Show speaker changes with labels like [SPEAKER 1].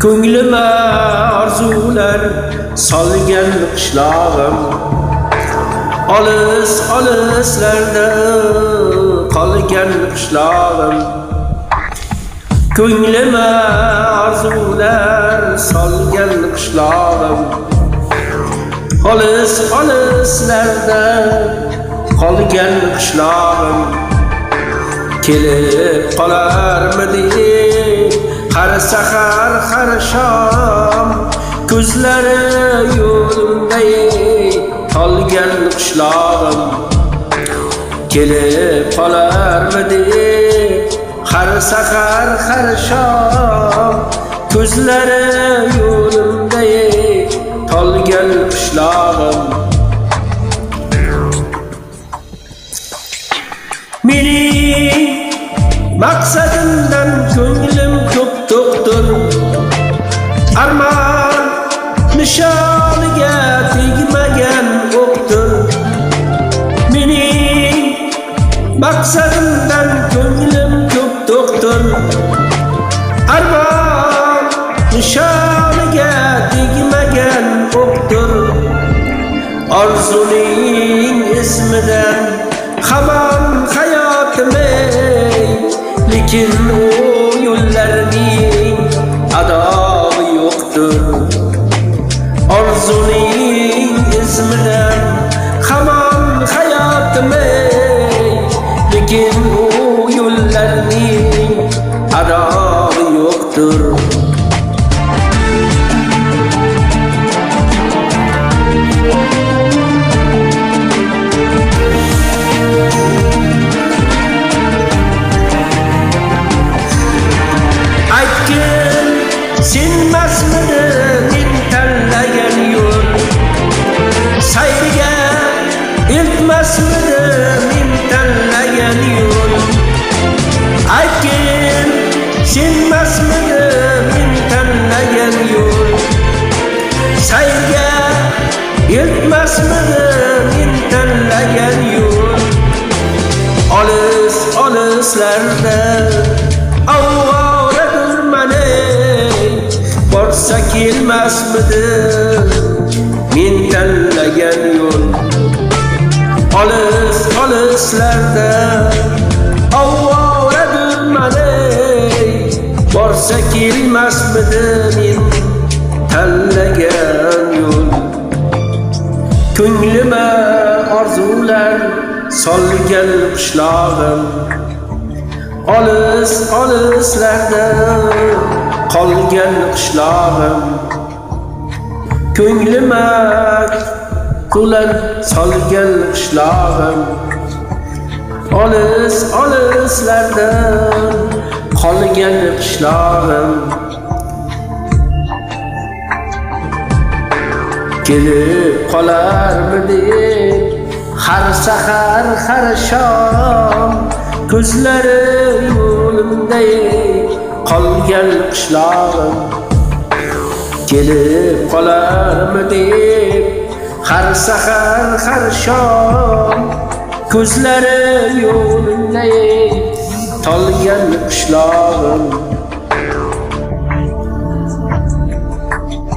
[SPEAKER 1] Ko'nglime arzular solgan qishlog'im, olis olislarda qolgan qishlog'im. Ko'nglime arzular solgan qishlog'im, olis olislarda qolgan qishlog'im. Kelib qolarmidi har sahar har shom, ko'zlari yo'limda qolgan qishlog'im. Kelib qolarmidi har sahar har shom, ko'zlari yo'limda qolgan qishlog'im. Mening maqsadimdan ko'nglim ko'p to'qdir, armon nishoniga tegmagan o'qdir. Mening maqsadimdan ko'nglim ko'p to'qdir, armon nishoniga tegmagan o'qdir. Orzuning ismidan hamon hayotim, lekin o yo'llarning adog'i yo'qdir. Orzuning izmidan hamon hayotim, lekin o yo'llarning adog'i yo'qdir. Senmasmidi men tanlagan yo'l, sayriga iltmasmidi men tanlagan yo'l. Aytgin, senmasmidi men tanlagan yo'l, sayriga iltmasmidi men tanlagan yo'l. Olis olislarda borsa kelmasmidi men tanlagan yo'l. Olis olislarda ovoradurman, borsa kelmasmidi men tanlagan yo'l. Ko'nglime orzular solgan qishlog'im, olis olislarda qolgan qishlog'im. Ko'nglime kular solgan qishlog'im, olis olislarda qolgan qishlog'im. Kelib qolarmidi har sahar har shom, ko'zlari yo'limda qolgan qishlog'im. Kelib qolarmidi har sahar har shom, ko'zlari yo'limda qolgan qishlog'im.